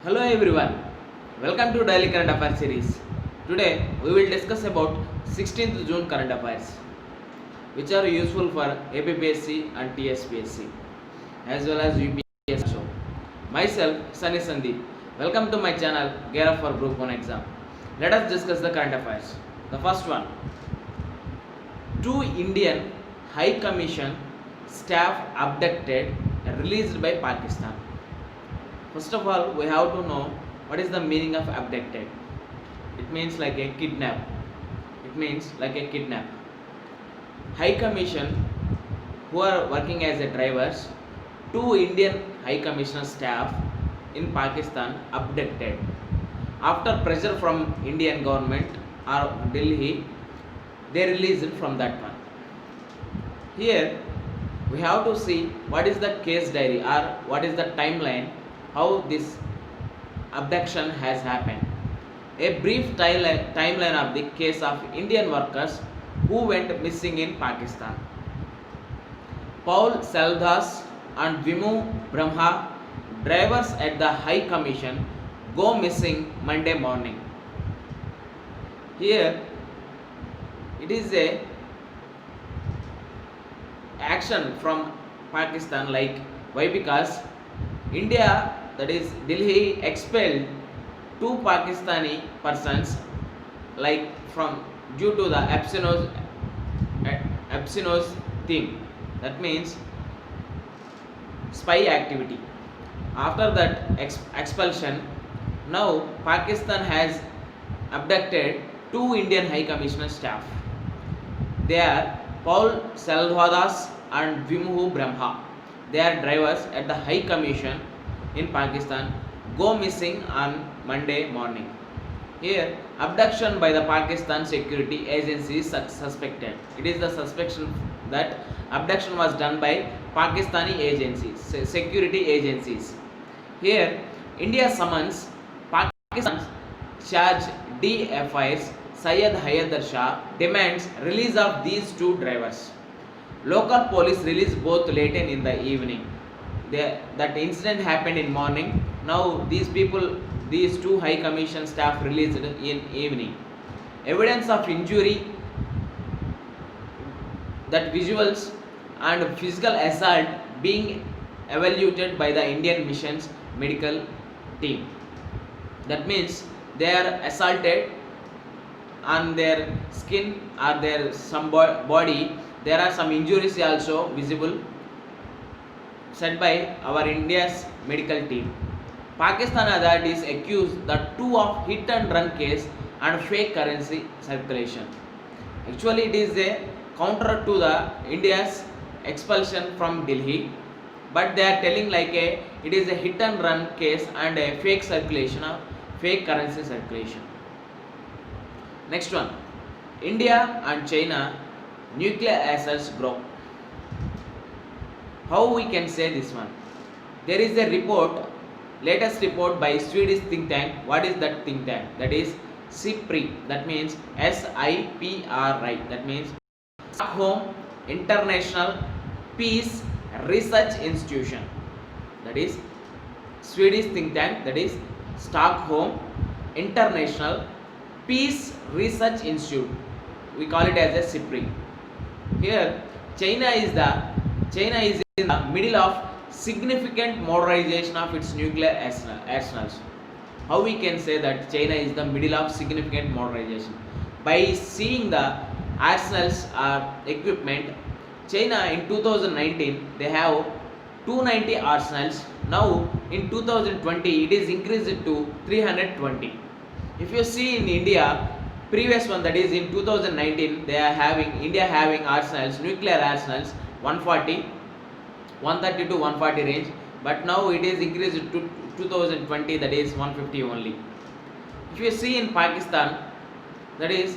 Hello everyone, welcome to Daily Current Affairs series. Today we will discuss about 16th June current affairs which are useful for APPSC and TSPSC as well as UPSC also. Myself Sunny Sandeep. Welcome to my channel Gear Up for Group 1 exam. Let us discuss the current affairs. The first one, two Indian High Commission staff abducted and released by Pakistan. First of all, we have to know what is the meaning of abducted. It means like a kidnap. It means like a kidnap. High Commission who are working as a drivers, two Indian High Commission staff in Pakistan abducted. After pressure from Indian government or Delhi, they released from that one. Here we have to see what is the case diary or what is the timeline how this abduction has happened. A brief timeline of the case of Indian workers who went missing in Pakistan. Paul Seldas and Vimu Brahma, drivers at the High Commission, go missing Monday morning. Here it is a action from Pakistan, like why? Because India, that is Delhi, expelled two Pakistani persons like from due to the absence thing, that means spy activity. After that expulsion, now Pakistan has abducted two Indian High Commissioner staff. They are Paul Salvadas and Vimhu Brahma. They are drivers at the High Commission in Pakistan, go missing on Monday morning. Here, abduction by the Pakistan security agency is suspected. It is the suspicion that abduction was done by Pakistani agencies, security agencies. Here, India summons Pakistan's charge DFIs Syed Hyder Shah demands release of these two drivers. Local police released both late in the evening. That incident happened in morning. Now these two High Commission staff released in evening. Evidence of injury, that visuals and physical assault being evaluated by the Indian mission's medical team. That means they are assaulted on their skin or their some body. There are some injuries also visible, said by our India's medical team. Pakistan authorities accused the two of hit and run case and fake currency circulation. Actually, it is a counter to the India's expulsion from Delhi, but they are telling like it is a hit and run case and a fake circulation of fake currency circulation. Next one, India and China nuclear assets grow. How we can say this one? There is a report, latest report by Swedish think tank. What is that think tank? That is SIPRI. That means SIPRI. That means Stockholm International Peace Research Institution. That is Swedish think tank. That is Stockholm International Peace Research Institute. We call it as a SIPRI. Here, China is in the middle of significant modernization of its nuclear arsenals. How we can say that China is the middle of significant modernization? By seeing the arsenals equipment, China in 2019 they have 290 arsenals. Now in 2020 it is increased to 320. If you see in India, previous one, that is in 2019 India having arsenals, nuclear arsenals 140, 130 to 140 range, but now it is increased to 2020, that is 150 only. If you see in Pakistan, that is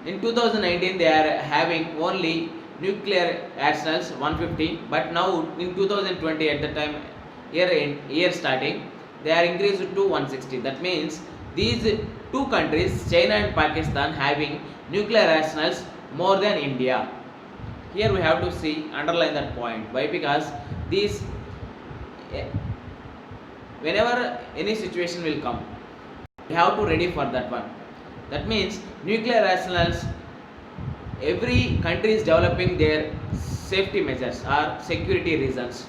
in 2019 they are having only nuclear arsenals 150, but now in 2020 at the time year starting they are increased to 160. That means these two countries, China and Pakistan, having nuclear arsenals more than India. Here we have to see, underline that point. Why? Because these whenever any situation will come, we have to ready for that one. That means nuclear arsenals, every country is developing their safety measures or security reasons.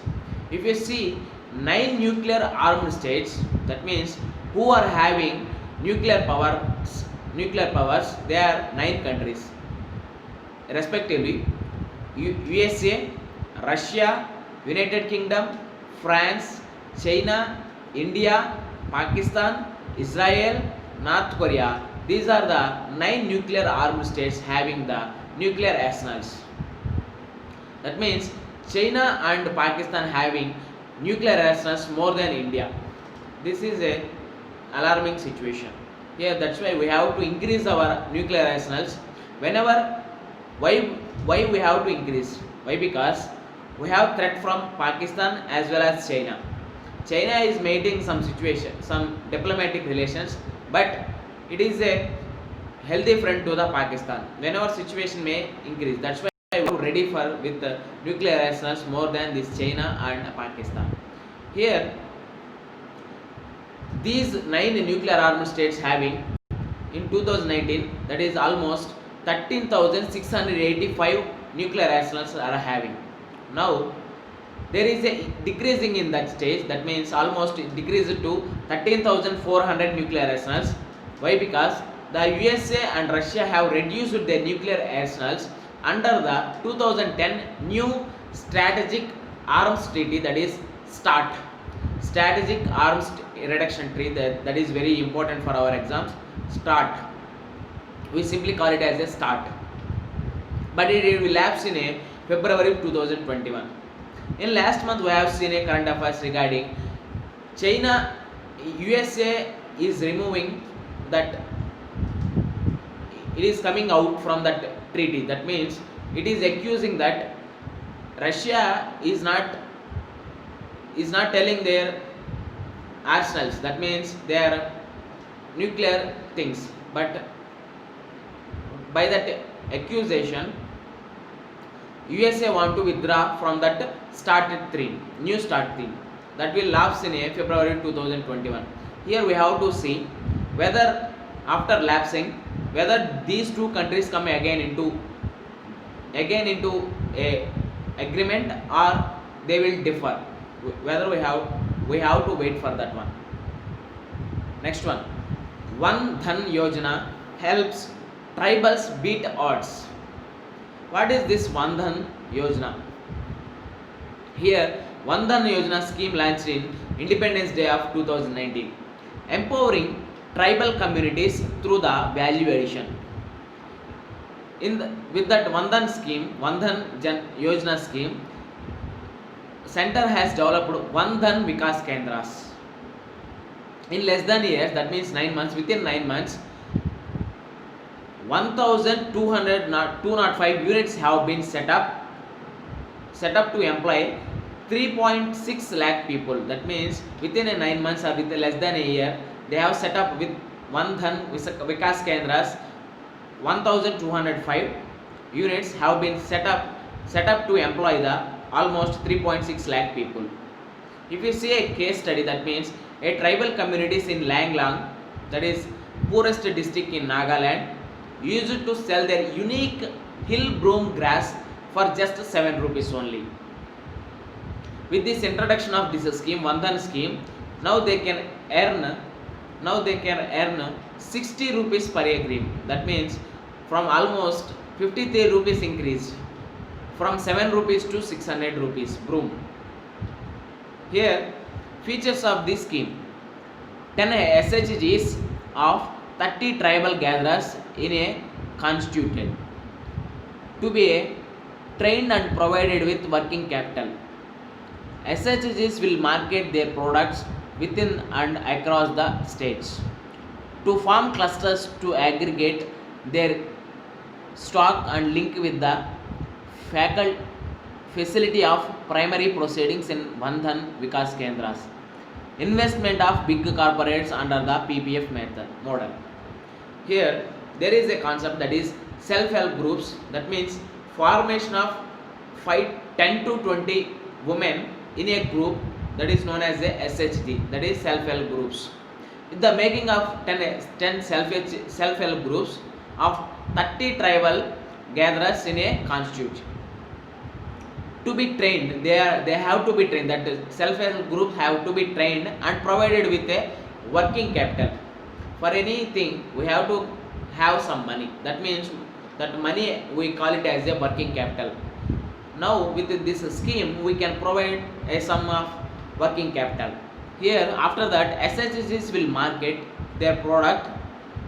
If you see 9 nuclear armed states, that means who are having nuclear powers, they are 9 countries respectively: USA, Russia, United Kingdom, France, China, India, Pakistan, Israel, North Korea. These are the 9 nuclear armed states having the nuclear arsenals. That means China and Pakistan having nuclear arsenals more than India. This is a alarming situation. Here, that's why we have to increase our nuclear arsenals. Whenever, why we have to increase? Why? Because we have threat from Pakistan as well as China. China is maintaining some diplomatic relations, but it is a healthy friend to the Pakistan. Whenever situation may increase, that's why we are ready for with the nuclear arsenals more than this China and Pakistan. Here, these 9 nuclear armed states having in 2019, that is almost 13,685 nuclear arsenals are having. Now there is a decreasing in that stage, that means almost decreased to 13,400 nuclear arsenals. Why? Because the USA and Russia have reduced their nuclear arsenals under the 2010 new strategic arms treaty, that is START, strategic arms reduction treaty, that is very important for our exams. START, we simply call it as a START, but it will lapse in a February 2021. In last month we have seen a current affairs regarding China. USA is removing that, it is coming out from that treaty. That means it is accusing that Russia is not telling their arsenals, that means their nuclear things, but by that accusation USA want to withdraw from that new START theme, that will lapse in a February 2021. Here we have to see whether after lapsing, whether these two countries come again into a agreement or they will differ. Whether we have to wait for that one. Next one, One Dhan Yojana helps tribals beat odds. What is this One Dhan Yojana? Here, One Dhan Yojana scheme launched in Independence Day of 2019, empowering tribal communities through the value addition. With that One Dhan scheme, One Dhan Yojana scheme, center has developed One Dhan Vikas Kendras. In less than years, that means 9 months, within 9 months, 1,205 units have been set up to employ 3.6 lakh people. That means within a 9 months or within less than a year, they have set up with One Dhan Vikas Kendras. 1,205 units have been set up to employ the almost 3.6 lakh people. If you see a case study, that means a tribal communities in Langlang, that is poorest district in Nagaland, used to sell their unique hill broom grass for just 7 rupees only. With this introduction of this scheme, One Dhan scheme, now they can earn 60 rupees per acre. That means from almost 53 rupees increased, from 7 rupees to 600 rupees broom. Here, features of this scheme: 10 SHGs of 30 tribal gatherers in a constituted to be trained and provided with working capital. SHGs will market their products within and across the states to form clusters to aggregate their stock and link with the facility of primary proceedings in One Dhan Vikas Kendras. Investment of big corporates under the PPF model. Here there is a concept, that is self-help groups. That means formation of 10 to 20 women in a group that is known as a SHG, that is self-help groups. With the making of 10 self-help groups of 30 tribal gatherers in a constitute. To be trained, they have to be trained, that self-help groups have to be trained and provided with a working capital. For anything we have to have some money, that means that money we call it as a working capital. Now with this scheme we can provide a sum of working capital. Here after that SHGs will market their product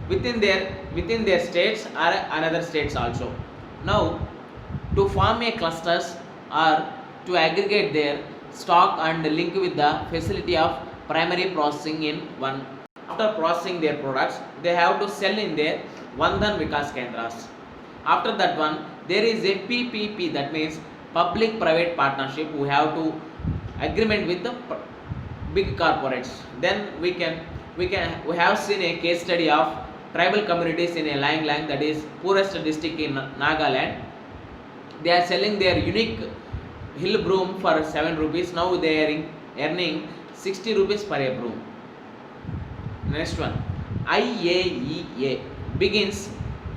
within their states or another states also. Now to form a clusters or to aggregate their stock and link with the facility of primary processing in one. After processing their products, they have to sell in their Vandhan Vikas Kendras. After that one, there is a PPP, that means public private partnership. We have to agreement with the big corporates. Then we have seen a case study of tribal communities in a Lang Lang, that is poorest district in Nagaland. They are selling their unique hill broom for 7 rupees. Now they are earning 60 rupees per a broom. Next one, IAEA begins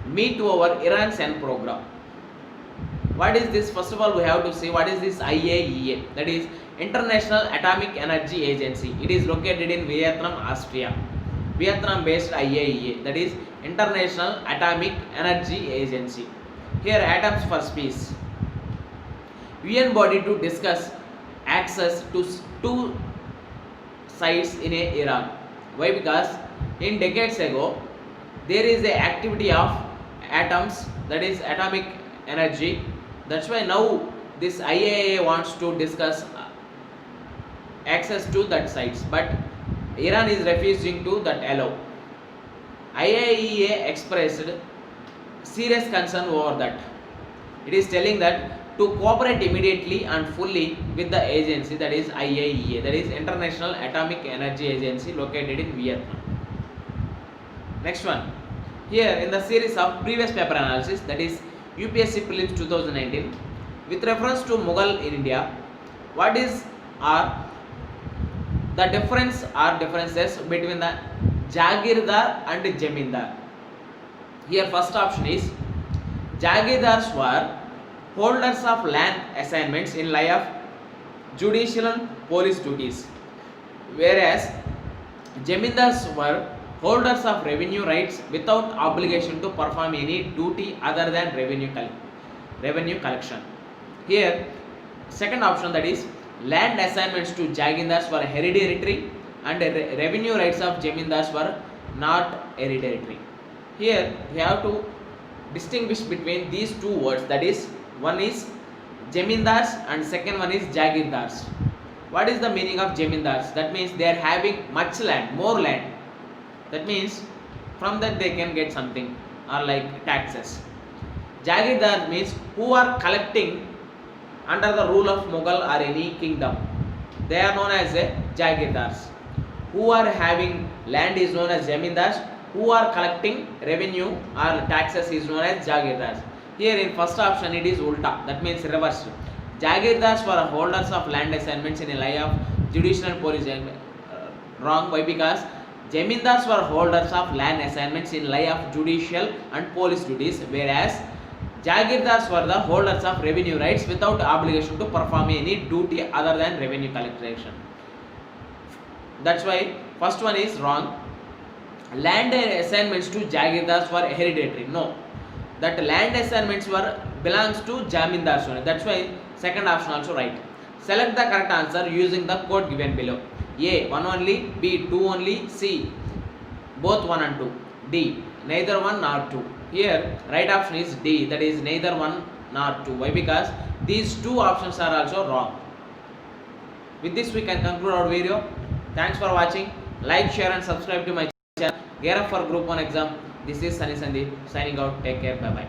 meet over Iran Sen program. What is this? First of all, we have to see what is this IAEA, that is International Atomic Energy Agency. It is located in Vietnam, Austria. Vietnam based IAEA, that is International Atomic Energy Agency. Here atoms for peace. UN body to discuss access to two sites in Iran. Why? Because in decades ago there is a activity of atoms, that is atomic energy. That's why now this IAEA wants to discuss access to that sites, but Iran is refusing to that allow. IAEA expressed serious concern over that. It is telling that to cooperate immediately and fully with the agency, that is IAEA, that is International Atomic Energy Agency, located in Vietnam. Next one, here in the series of previous paper analysis, that is UPSC Prelims 2019, with reference to Mughal in India, what are the differences between the Jagirdar and Jamindar? Here first option is Jagirdars were holders of land assignments in lieu of judicial and police duties, whereas Jamindars were holders of revenue rights without obligation to perform any duty other than revenue collection. Here second option, that is land assignments to Jagirdars were hereditary and revenue rights of Jamindars were not hereditary. Here we have to distinguish between these two words, that is one is Jamindars and second one is Jagirdars. What is the meaning of Jamindars? That means they are having much land, more land. That means from that they can get something, or like taxes. Jagirdar means who are collecting under the rule of Mughal or any kingdom. They are known as Jagirdars. Who are having land is known as Jamindars. Who are collecting revenue or taxes is known as Jagirdars. Here in first option it is ulta, that means reversed. Jagirdars were holders of land assignments in a lieu of judicial and police. Wrong. Why? Because Jamindars were holders of land assignments in lieu of judicial and police duties, whereas Jagirdars were the holders of revenue rights without obligation to perform any duty other than revenue collection. That's why first one is wrong. Land assignments to Jagirdars were hereditary. No, that land assignments belongs to Jamindars only. That's why second option also right. Select the correct answer using the code given below. A 1 only, B 2 only, C both 1 and 2, D neither 1 nor 2. Here right option is D, that is neither 1 nor 2. Why? Because these two options are also wrong. With this we can conclude our video. Thanks for watching. Like, share and subscribe to my channel. Gear up for Group 1 exam. This is Sunny Sandeep signing out. Take care. Bye bye.